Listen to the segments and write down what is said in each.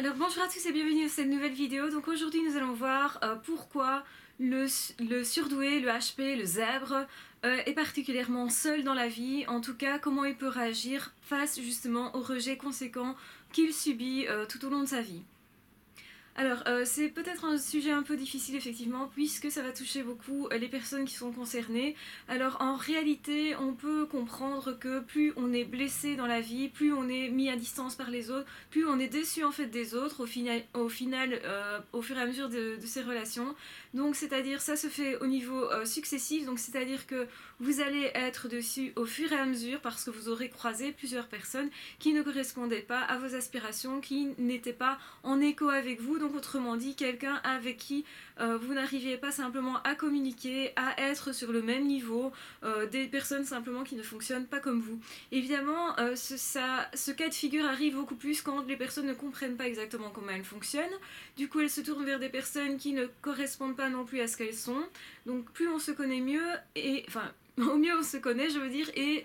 Alors bonjour à tous et bienvenue dans cette nouvelle vidéo. Donc aujourd'hui nous allons voir pourquoi le surdoué, le HP, le zèbre est particulièrement seul dans la vie. En tout cas, comment il peut réagir face justement au rejet conséquent qu'il subit tout au long de sa vie. Alors, c'est peut-être un sujet un peu difficile effectivement, puisque ça va toucher beaucoup les personnes qui sont concernées. Alors, en réalité, on peut comprendre que plus on est blessé dans la vie, plus on est mis à distance par les autres, plus on est déçu en fait des autres au final, au fur et à mesure de ces relations. Donc, c'est-à-dire, ça se fait au niveau successif, donc c'est-à-dire que vous allez être dessus au fur et à mesure parce que vous aurez croisé plusieurs personnes qui ne correspondaient pas à vos aspirations, qui n'étaient pas en écho avec vous. Donc autrement dit, quelqu'un avec qui vous n'arriviez pas simplement à communiquer, à être sur le même niveau, des personnes simplement qui ne fonctionnent pas comme vous. Évidemment, ce cas de figure arrive beaucoup plus quand les personnes ne comprennent pas exactement comment elles fonctionnent. Du coup, elles se tournent vers des personnes qui ne correspondent pas non plus à ce qu'elles sont. Donc plus on se connaît mieux, et enfin au mieux on se connaît, je veux dire, et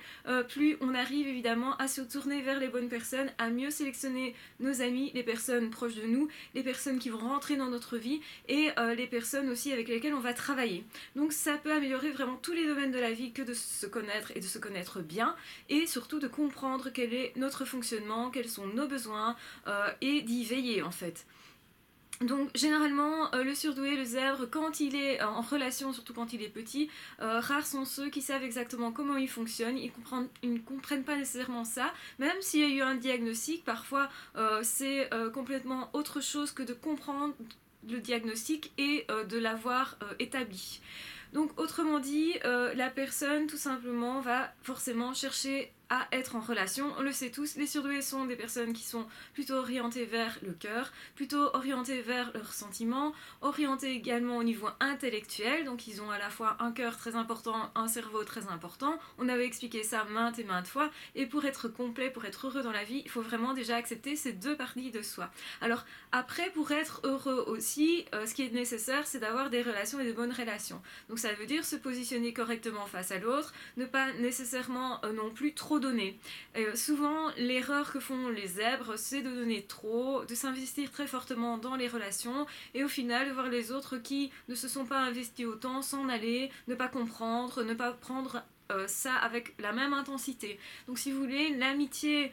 plus on arrive évidemment à se tourner vers les bonnes personnes, à mieux sélectionner nos amis, les personnes proches de nous, les personnes qui vont rentrer dans notre vie et les personnes aussi avec lesquelles on va travailler. Donc ça peut améliorer vraiment tous les domaines de la vie que de se connaître et de se connaître bien, et surtout de comprendre quel est notre fonctionnement, quels sont nos besoins et d'y veiller en fait. Donc généralement le surdoué, le zèbre, quand il est en relation, surtout quand il est petit, rares sont ceux qui savent exactement comment il fonctionne. Ils ne comprennent pas nécessairement ça, même s'il y a eu un diagnostic. Parfois c'est complètement autre chose que de comprendre le diagnostic et de l'avoir établi. Donc autrement dit, la personne tout simplement va forcément chercher à être en relation. On le sait tous, les surdoués sont des personnes qui sont plutôt orientées vers le cœur, plutôt orientées vers leurs sentiments, orientées également au niveau intellectuel, donc ils ont à la fois un cœur très important, un cerveau très important. On avait expliqué ça maintes et maintes fois, et pour être complet, pour être heureux dans la vie, il faut vraiment déjà accepter ces deux parties de soi. Alors après, pour être heureux aussi, ce qui est nécessaire, c'est d'avoir des relations et de bonnes relations. Donc ça veut dire se positionner correctement face à l'autre, ne pas nécessairement non plus trop donner. Souvent, l'erreur que font les zèbres, c'est de donner trop, de s'investir très fortement dans les relations, et au final, de voir les autres qui ne se sont pas investis autant s'en aller, ne pas comprendre, ne pas prendre ça avec la même intensité. Donc si vous voulez, l'amitié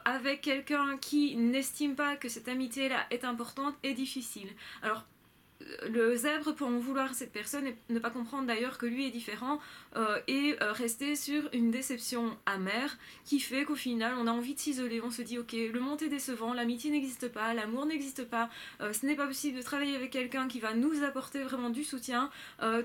avec quelqu'un qui n'estime pas que cette amitié-là est importante est difficile. Alors, le zèbre peut en vouloir à cette personne et ne pas comprendre d'ailleurs que lui est différent et rester sur une déception amère qui fait qu'au final on a envie de s'isoler, on se dit ok, le monde est décevant, l'amitié n'existe pas, l'amour n'existe pas, ce n'est pas possible de travailler avec quelqu'un qui va nous apporter vraiment du soutien,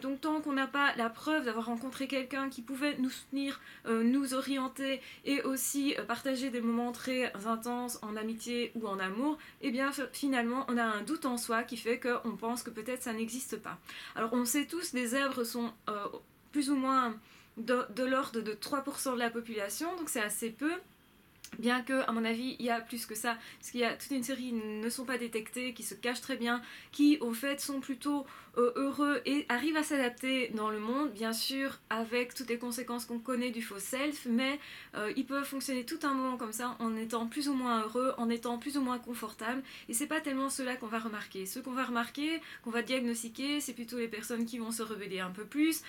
donc tant qu'on n'a pas la preuve d'avoir rencontré quelqu'un qui pouvait nous soutenir, nous orienter et aussi partager des moments très intenses en amitié ou en amour, et bien finalement on a un doute en soi qui fait qu'on pense que peut-être ça n'existe pas. Alors on sait tous, les zèbres sont plus ou moins de l'ordre de 3% de la population, donc c'est assez peu. Bien que, à mon avis, il y a plus que ça, parce qu'il y a toute une série qui ne sont pas détectés, qui se cachent très bien, qui au fait sont plutôt heureux et arrivent à s'adapter dans le monde, bien sûr avec toutes les conséquences qu'on connaît du faux self, mais ils peuvent fonctionner tout un moment comme ça en étant plus ou moins heureux, en étant plus ou moins confortables, et c'est pas tellement ceux-là qu'on va remarquer. Ceux qu'on va remarquer, qu'on va diagnostiquer, c'est plutôt les personnes qui vont se rebeller un peu plus,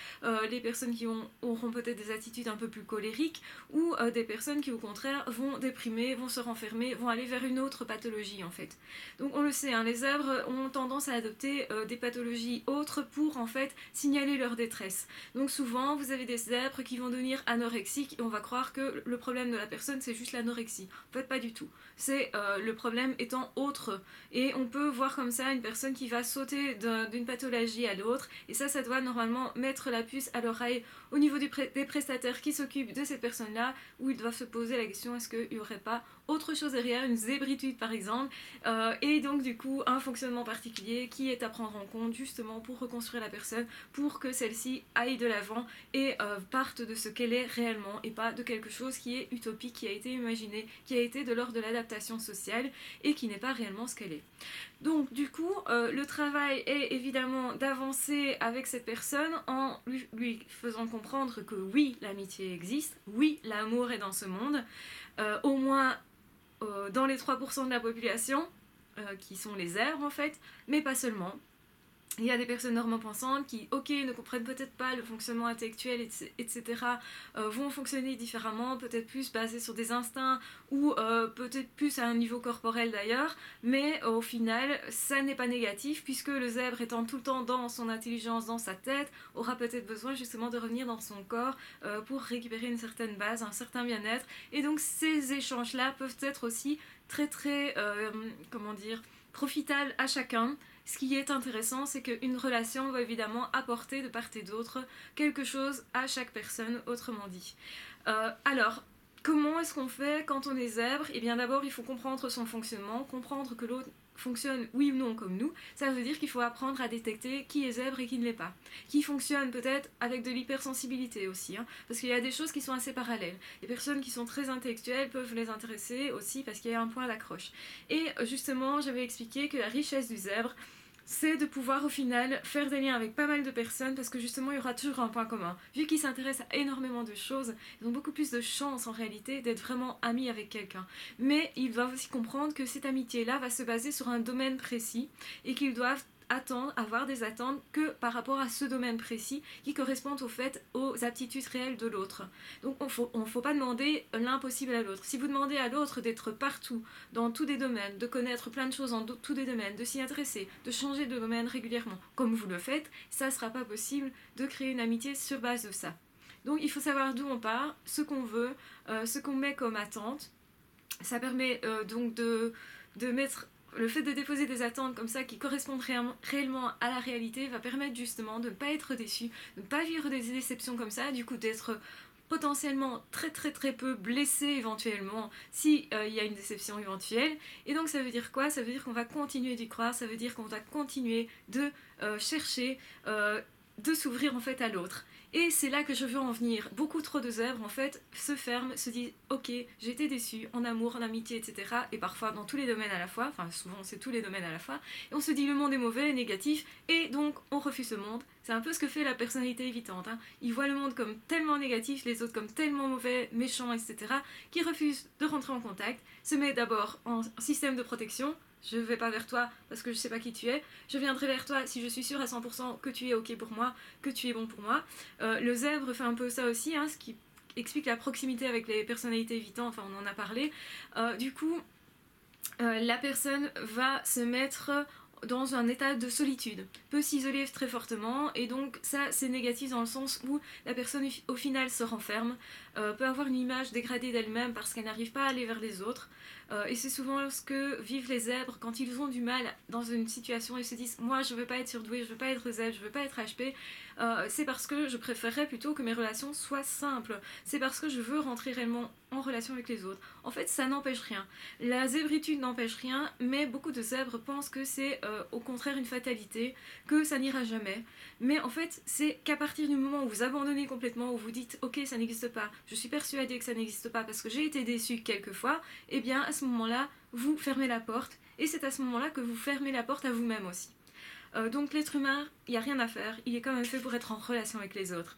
les personnes qui auront peut-être des attitudes un peu plus colériques, ou des personnes qui au contraire vont déprimer, vont se renfermer, vont aller vers une autre pathologie en fait. Donc on le sait, hein, les zèbres ont tendance à adopter des pathologies autres pour en fait signaler leur détresse. Donc souvent vous avez des zèbres qui vont devenir anorexiques et on va croire que le problème de la personne c'est juste l'anorexie. En fait pas du tout. C'est le problème étant autre, et on peut voir comme ça une personne qui va sauter d'une pathologie à l'autre, et ça doit normalement mettre la puce à l'oreille au niveau des prestataires qui s'occupent de cette personne-là, où ils doivent se poser la question est-ce qu'il n'y aurait pas autre chose derrière, une zébritude par exemple, et donc du coup un fonctionnement particulier qui est à prendre en compte justement pour reconstruire la personne, pour que celle-ci aille de l'avant et parte de ce qu'elle est réellement et pas de quelque chose qui est utopique, qui a été imaginé, qui a été de l'ordre de l'adaptation sociale et qui n'est pas réellement ce qu'elle est. Donc du coup, le travail est évidemment d'avancer avec cette personne en lui faisant comprendre que oui, l'amitié existe, oui, l'amour est dans ce monde, au moins dans les 3% de la population, qui sont les zèbres en fait, mais pas seulement. Il y a des personnes normand pensantes qui, ok, ne comprennent peut-être pas le fonctionnement intellectuel, etc., vont fonctionner différemment, peut-être plus basés sur des instincts ou peut-être plus à un niveau corporel d'ailleurs, mais au final, ça n'est pas négatif puisque le zèbre étant tout le temps dans son intelligence, dans sa tête, aura peut-être besoin justement de revenir dans son corps pour récupérer une certaine base, un certain bien-être. Et donc ces échanges-là peuvent être aussi très très, comment dire, profitables à chacun. Ce qui est intéressant, c'est qu'une relation va évidemment apporter de part et d'autre quelque chose à chaque personne, autrement dit. Alors, comment est-ce qu'on fait quand on est zèbre? Eh bien d'abord, il faut comprendre son fonctionnement, comprendre que l'autre fonctionne oui ou non comme nous. Ça veut dire qu'il faut apprendre à détecter qui est zèbre et qui ne l'est pas. Qui fonctionne peut-être avec de l'hypersensibilité aussi, hein, parce qu'il y a des choses qui sont assez parallèles. Les personnes qui sont très intellectuelles peuvent les intéresser aussi parce qu'il y a un point d'accroche. Et justement, j'avais expliqué que la richesse du zèbre, c'est de pouvoir au final faire des liens avec pas mal de personnes parce que justement il y aura toujours un point commun. Vu qu'ils s'intéressent à énormément de choses, ils ont beaucoup plus de chances en réalité d'être vraiment amis avec quelqu'un. Mais ils doivent aussi comprendre que cette amitié-là va se baser sur un domaine précis et qu'ils doivent avoir des attentes que par rapport à ce domaine précis qui correspondent au fait aux aptitudes réelles de l'autre. Donc on ne faut pas demander l'impossible à l'autre. Si vous demandez à l'autre d'être partout, dans tous les domaines, de connaître plein de choses dans tous les domaines, de s'y intéresser, de changer de domaine régulièrement, comme vous le faites, ça ne sera pas possible de créer une amitié sur base de ça. Donc il faut savoir d'où on part, ce qu'on veut, ce qu'on met comme attente. Ça permet donc de mettre le fait de déposer des attentes comme ça qui correspondent réellement à la réalité va permettre justement de ne pas être déçu, de ne pas vivre des déceptions comme ça, du coup d'être potentiellement très très très peu blessé éventuellement si il y a une déception éventuelle. Et donc ça veut dire quoi? Ça veut dire qu'on va continuer d'y croire, ça veut dire qu'on va continuer de chercher, de s'ouvrir en fait à l'autre. Et c'est là que je veux en venir. Beaucoup trop de zèbres en fait se ferment, se disent ok, j'ai été déçu en amour, en amitié, etc. Et parfois dans tous les domaines à la fois, enfin souvent c'est tous les domaines à la fois. Et on se dit le monde est mauvais, négatif, et donc on refuse ce monde. C'est un peu ce que fait la personnalité évitante. Hein. Ils voient le monde comme tellement négatif, les autres comme tellement mauvais, méchants, etc. qu'ils refusent de rentrer en contact, se met d'abord en système de protection. Je ne vais pas vers toi parce que je ne sais pas qui tu es. Je viendrai vers toi si je suis sûre à 100% que tu es ok pour moi, que tu es bon pour moi. Le zèbre fait un peu ça aussi, hein, ce qui explique la proximité avec les personnalités évitantes, enfin on en a parlé. Du coup, la personne va se mettre dans un état de solitude, peut s'isoler très fortement et donc ça c'est négatif dans le sens où la personne au final se renferme, peut avoir une image dégradée d'elle-même parce qu'elle n'arrive pas à aller vers les autres. Et c'est souvent ce que vivent les zèbres quand ils ont du mal dans une situation, ils se disent moi je veux pas être surdoué, je veux pas être zèbre, je veux pas être HP, c'est parce que je préférerais plutôt que mes relations soient simples, c'est parce que je veux rentrer réellement en relation avec les autres. En fait ça n'empêche rien, la zébritude n'empêche rien, mais beaucoup de zèbres pensent que c'est au contraire une fatalité, que ça n'ira jamais, mais en fait c'est qu'à partir du moment où vous abandonnez complètement, où vous dites ok ça n'existe pas, je suis persuadée que ça n'existe pas parce que j'ai été déçue quelquefois, et bien à ce moment-là, vous fermez la porte, et c'est à ce moment-là que vous fermez la porte à vous-même aussi. Donc l'être humain, il n'y a rien à faire, il est quand même fait pour être en relation avec les autres.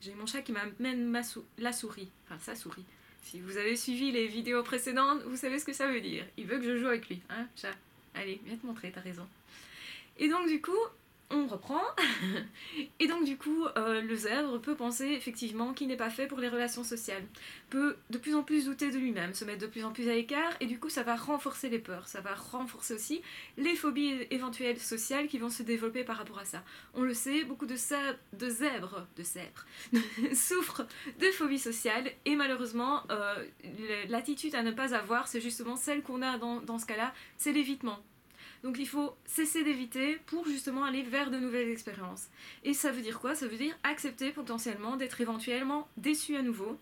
J'ai mon chat qui m'amène la souris, enfin sa souris. Si vous avez suivi les vidéos précédentes, vous savez ce que ça veut dire. Il veut que je joue avec lui, hein, chat. Allez, viens te montrer, t'as raison. Et donc du coup, on reprend. Et donc du coup, le zèbre peut penser effectivement qu'il n'est pas fait pour les relations sociales, peut de plus en plus douter de lui-même, se mettre de plus en plus à l'écart, et du coup ça va renforcer les peurs, ça va renforcer aussi les phobies éventuelles sociales qui vont se développer par rapport à ça. On le sait, beaucoup de zèbres souffrent de phobie sociale, et malheureusement l'attitude à ne pas avoir, c'est justement celle qu'on a dans ce cas-là, c'est l'évitement. Donc il faut cesser d'éviter pour justement aller vers de nouvelles expériences. Et ça veut dire quoi? Ça veut dire accepter potentiellement d'être éventuellement déçu à nouveau,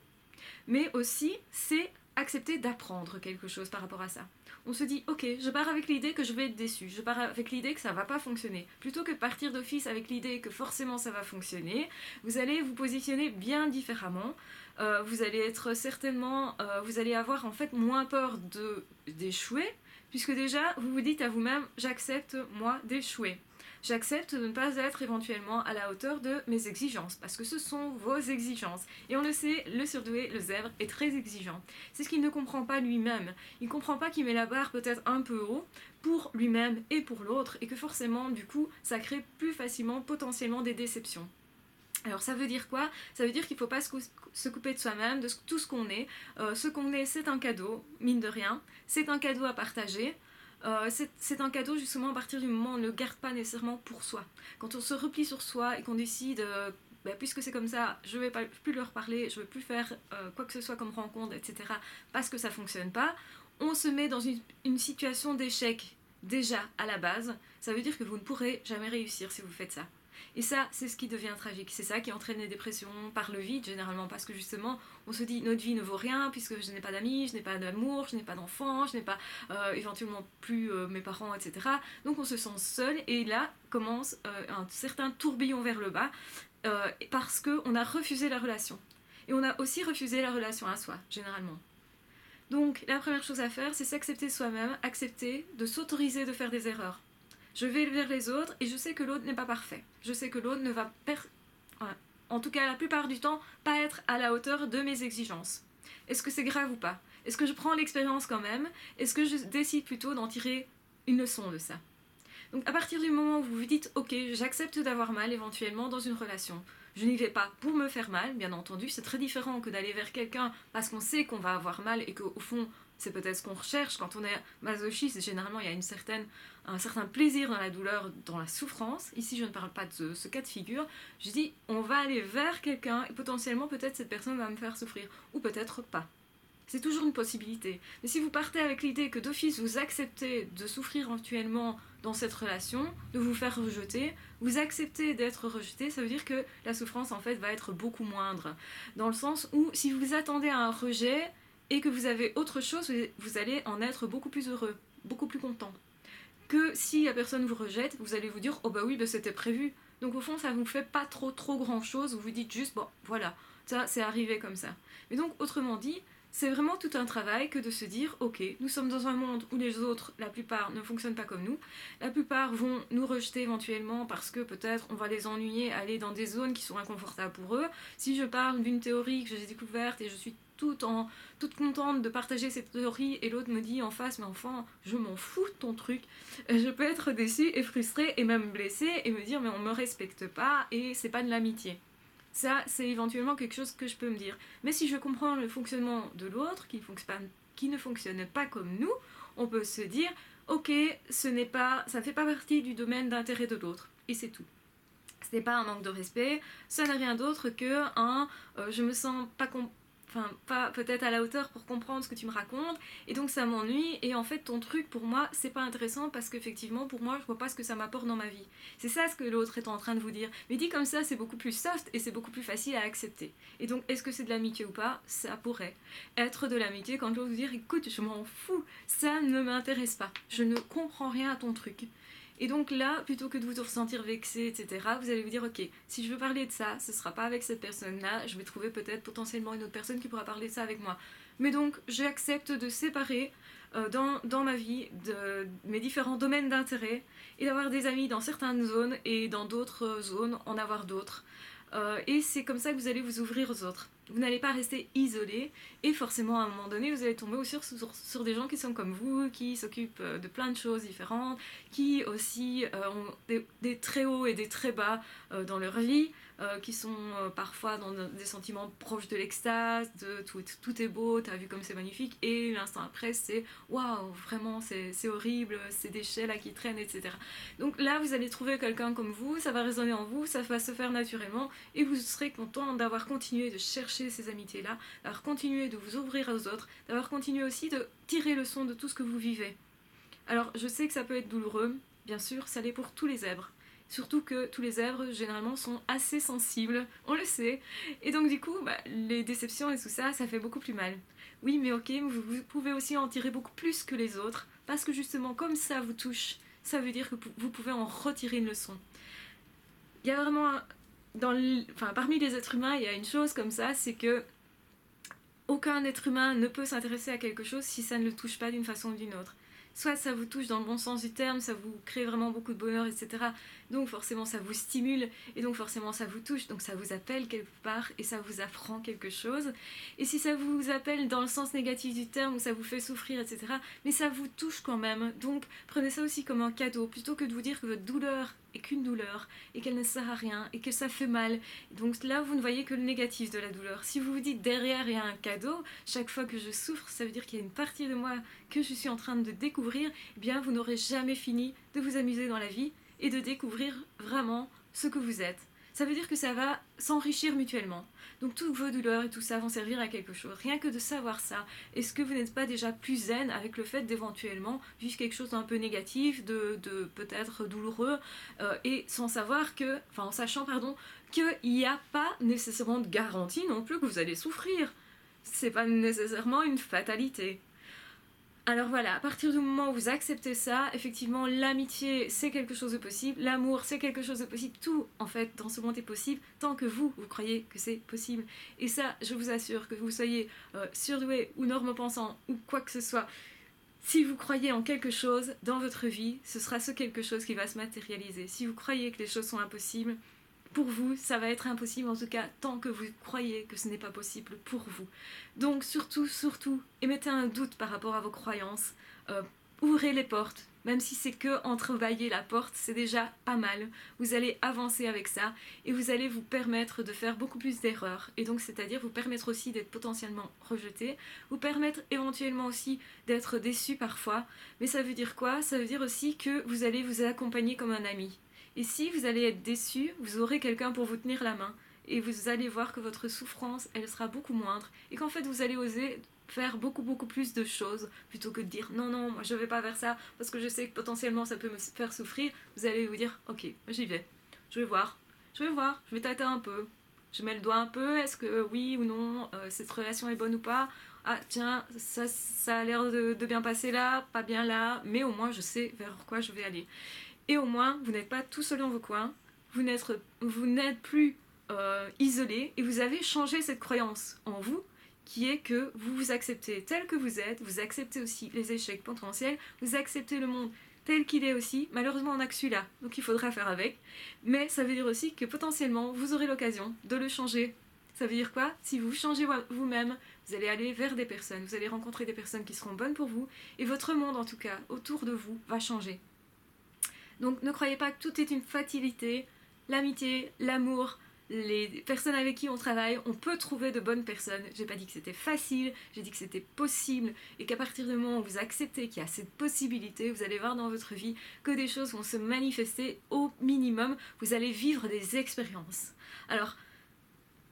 mais aussi c'est accepter d'apprendre quelque chose par rapport à ça. On se dit ok, je pars avec l'idée que je vais être déçu, je pars avec l'idée que ça va pas fonctionner. Plutôt que de partir d'office avec l'idée que forcément ça va fonctionner, vous allez vous positionner bien différemment. Vous allez être certainement, vous allez avoir en fait moins peur d'échouer, puisque déjà vous vous dites à vous-même j'accepte moi d'échouer. J'accepte de ne pas être éventuellement à la hauteur de mes exigences, parce que ce sont vos exigences. Et on le sait, le surdoué, le zèbre, est très exigeant. C'est ce qu'il ne comprend pas lui-même. Il ne comprend pas qu'il met la barre peut-être un peu haut pour lui-même et pour l'autre, et que forcément, du coup, ça crée plus facilement potentiellement des déceptions. Alors ça veut dire quoi? Ça veut dire qu'il ne faut pas se couper de soi-même, de tout ce qu'on est. Ce qu'on est, c'est un cadeau, mine de rien. C'est un cadeau à partager. C'est un cadeau justement à partir du moment où on ne le garde pas nécessairement pour soi. Quand on se replie sur soi et qu'on décide, puisque c'est comme ça, je ne vais plus leur parler, je ne veux plus faire quoi que ce soit comme rencontre, etc. parce que ça ne fonctionne pas, on se met dans une situation d'échec déjà à la base. Ça veut dire que vous ne pourrez jamais réussir si vous faites ça. Et ça, c'est ce qui devient tragique. C'est ça qui entraîne les dépressions par le vide, généralement, parce que justement, on se dit notre vie ne vaut rien puisque je n'ai pas d'amis, je n'ai pas d'amour, je n'ai pas d'enfants, je n'ai pas éventuellement plus mes parents, etc. Donc on se sent seul et là commence un certain tourbillon vers le bas parce qu'on a refusé la relation. Et on a aussi refusé la relation à soi, généralement. Donc la première chose à faire, c'est s'accepter soi-même, accepter de s'autoriser de faire des erreurs. Je vais vers les autres et je sais que l'autre n'est pas parfait. Je sais que l'autre ne va, en tout cas la plupart du temps, pas être à la hauteur de mes exigences. Est-ce que c'est grave ou pas? Est-ce que je prends l'expérience quand même? Est-ce que je décide plutôt d'en tirer une leçon de ça? Donc à partir du moment où vous vous dites ok, j'accepte d'avoir mal éventuellement dans une relation, je n'y vais pas pour me faire mal, bien entendu, c'est très différent que d'aller vers quelqu'un parce qu'on sait qu'on va avoir mal et qu'au fond c'est peut-être ce qu'on recherche. Quand on est masochiste, généralement il y a un certain plaisir dans la douleur, dans la souffrance. Ici je ne parle pas de ce cas de figure, je dis on va aller vers quelqu'un et potentiellement peut-être cette personne va me faire souffrir, ou peut-être pas. C'est toujours une possibilité. Mais si vous partez avec l'idée que d'office vous acceptez de souffrir éventuellement dans cette relation, de vous faire rejeter, vous acceptez d'être rejeté, ça veut dire que la souffrance en fait va être beaucoup moindre. Dans le sens où si vous attendez à un rejet et que vous avez autre chose, vous allez en être beaucoup plus heureux, beaucoup plus content. Que si la personne vous rejette, vous allez vous dire oh bah oui, bah c'était prévu. Donc au fond ça ne vous fait pas trop grand chose, vous vous dites juste bon voilà, ça c'est arrivé comme ça. Mais donc autrement dit, c'est vraiment tout un travail que de se dire ok, nous sommes dans un monde où les autres, la plupart, ne fonctionnent pas comme nous. La plupart vont nous rejeter éventuellement parce que peut-être on va les ennuyer, aller dans des zones qui sont inconfortables pour eux. Si je parle d'une théorie que j'ai découverte et je suis toute contente de partager cette théorie et l'autre me dit en face mais enfin je m'en fous de ton truc, je peux être déçue et frustrée et même blessée et me dire mais on me respecte pas et c'est pas de l'amitié. Ça, c'est éventuellement quelque chose que je peux me dire. Mais si je comprends le fonctionnement de l'autre, qui ne fonctionne pas comme nous, on peut se dire, ok, ça ne fait pas partie du domaine d'intérêt de l'autre. Et c'est tout. Ce n'est pas un manque de respect, ça n'a rien d'autre que je me sens pas peut-être à la hauteur pour comprendre ce que tu me racontes et donc ça m'ennuie et en fait ton truc pour moi c'est pas intéressant parce qu'effectivement pour moi je vois pas ce que ça m'apporte dans ma vie. C'est ça ce que l'autre est en train de vous dire, mais dit comme ça c'est beaucoup plus soft et c'est beaucoup plus facile à accepter. Et donc est-ce que c'est de l'amitié ou pas? Ça pourrait être de l'amitié quand l'autre vous dit écoute je m'en fous, ça ne m'intéresse pas, je ne comprends rien à ton truc. Et donc là, plutôt que de vous ressentir vexé, etc., vous allez vous dire, ok, si je veux parler de ça, ce sera pas avec cette personne-là, je vais trouver peut-être potentiellement une autre personne qui pourra parler de ça avec moi. Mais donc, j'accepte de séparer dans ma vie de mes différents domaines d'intérêt et d'avoir des amis dans certaines zones et dans d'autres zones, en avoir d'autres. Et c'est comme ça que vous allez vous ouvrir aux autres. Vous n'allez pas rester isolé et forcément à un moment donné vous allez tomber aussi sur des gens qui sont comme vous, qui s'occupent de plein de choses différentes, qui aussi ont des très hauts et des très bas dans leur vie, qui sont parfois dans des sentiments proches de l'extase, de tout est beau, t'as vu comme c'est magnifique, et l'instant après c'est waouh, vraiment c'est horrible, ces déchets là qui traînent, etc. Donc là vous allez trouver quelqu'un comme vous, ça va résonner en vous, ça va se faire naturellement et vous serez content d'avoir continué de chercher ces amitiés-là, d'avoir continué de vous ouvrir aux autres, d'avoir continué aussi de tirer le son de tout ce que vous vivez. Alors, je sais que ça peut être douloureux, bien sûr, ça l'est pour tous les zèbres. Surtout que tous les zèbres, généralement, sont assez sensibles, on le sait. Et donc, du coup, les déceptions et tout ça, ça fait beaucoup plus mal. Oui, mais ok, vous pouvez aussi en tirer beaucoup plus que les autres, parce que justement, comme ça vous touche, ça veut dire que vous pouvez en retirer une leçon. Il y a vraiment parmi les êtres humains, il y a une chose comme ça, c'est que aucun être humain ne peut s'intéresser à quelque chose si ça ne le touche pas d'une façon ou d'une autre. soit ça vous touche dans le bon sens du terme, ça vous crée vraiment beaucoup de bonheur, etc. Donc forcément ça vous stimule, et donc forcément ça vous touche, donc ça vous appelle quelque part, et ça vous apprend quelque chose. Et si ça vous appelle dans le sens négatif du terme, où ça vous fait souffrir, etc., mais ça vous touche quand même, donc prenez ça aussi comme un cadeau, plutôt que de vous dire que votre douleur est qu'une douleur, et qu'elle ne sert à rien, et que ça fait mal. Donc là, vous ne voyez que le négatif de la douleur. Si vous vous dites derrière il y a un cadeau, chaque fois que je souffre, ça veut dire qu'il y a une partie de moi que je suis en train de découvrir, eh bien vous n'aurez jamais fini de vous amuser dans la vie et de découvrir vraiment ce que vous êtes. Ça veut dire que ça va s'enrichir mutuellement. Donc toutes vos douleurs et tout ça vont servir à quelque chose. Rien que de savoir ça, est-ce que vous n'êtes pas déjà plus zen avec le fait d'éventuellement vivre quelque chose d'un peu négatif, de peut-être douloureux, et sans savoir que, enfin en sachant pardon, qu'il n'y a pas nécessairement de garantie non plus que vous allez souffrir. C'est pas nécessairement une fatalité. Alors voilà, à partir du moment où vous acceptez ça, effectivement, l'amitié, c'est quelque chose de possible, l'amour, c'est quelque chose de possible, tout, en fait, dans ce monde est possible, tant que vous croyez que c'est possible. Et ça, je vous assure, que vous soyez surdoué ou normopensant ou quoi que ce soit, si vous croyez en quelque chose dans votre vie, ce sera ce quelque chose qui va se matérialiser. Si vous croyez que les choses sont impossibles, pour vous, ça va être impossible, en tout cas, tant que vous croyez que ce n'est pas possible pour vous. Donc surtout, émettez un doute par rapport à vos croyances. Ouvrez les portes, même si c'est que entrebâiller la porte, c'est déjà pas mal. Vous allez avancer avec ça et vous allez vous permettre de faire beaucoup plus d'erreurs. Et donc, c'est-à-dire vous permettre aussi d'être potentiellement rejeté, vous permettre éventuellement aussi d'être déçu parfois. Mais ça veut dire quoi? Ça veut dire aussi que vous allez vous accompagner comme un ami. Et si vous allez être déçu, vous aurez quelqu'un pour vous tenir la main. Et vous allez voir que votre souffrance, elle sera beaucoup moindre. Et qu'en fait, vous allez oser faire beaucoup plus de choses. Plutôt que de dire non, moi je vais pas faire ça parce que je sais que potentiellement ça peut me faire souffrir. Vous allez vous dire ok, j'y vais. Je vais voir. Je vais tâter un peu. Je mets le doigt un peu. Est-ce que oui ou non, cette relation est bonne ou pas? Ah tiens, ça a l'air de bien passer là, pas bien là. Mais au moins je sais vers quoi je vais aller. Et au moins, vous n'êtes pas tout seul dans vos coins, vous n'êtes plus isolé, et vous avez changé cette croyance en vous, qui est que vous vous acceptez tel que vous êtes, vous acceptez aussi les échecs potentiels, vous acceptez le monde tel qu'il est aussi. Malheureusement, on n'a que celui-là, donc il faudra faire avec. Mais ça veut dire aussi que potentiellement, vous aurez l'occasion de le changer. Ça veut dire quoi? Si vous changez vous-même, vous allez aller vers des personnes, vous allez rencontrer des personnes qui seront bonnes pour vous, et votre monde, en tout cas, autour de vous, va changer. Donc ne croyez pas que tout est une fatalité. L'amitié, l'amour, les personnes avec qui on travaille, on peut trouver de bonnes personnes. J'ai pas dit que c'était facile, j'ai dit que c'était possible, et qu'à partir du moment où vous acceptez qu'il y a cette possibilité, vous allez voir dans votre vie que des choses vont se manifester au minimum. Vous allez vivre des expériences. Alors,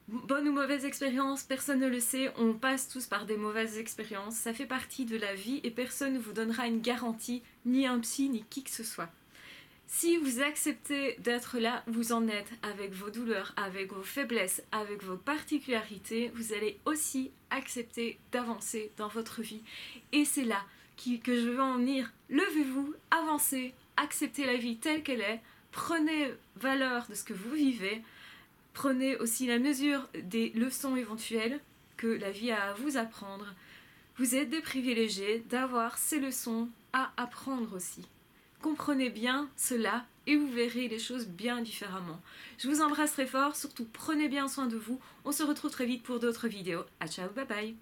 bonne ou mauvaise expérience, personne ne le sait, on passe tous par des mauvaises expériences, ça fait partie de la vie et personne ne vous donnera une garantie, ni un psy, ni qui que ce soit. Si vous acceptez d'être là où vous en êtes, avec vos douleurs, avec vos faiblesses, avec vos particularités, vous allez aussi accepter d'avancer dans votre vie. Et c'est là que je veux en venir. Levez-vous, avancez, acceptez la vie telle qu'elle est, prenez valeur de ce que vous vivez, prenez aussi la mesure des leçons éventuelles que la vie a à vous apprendre. Vous êtes des privilégiés d'avoir ces leçons à apprendre aussi. Comprenez bien cela et vous verrez les choses bien différemment. Je vous embrasse très fort, surtout prenez bien soin de vous. On se retrouve très vite pour d'autres vidéos. À ciao, bye bye.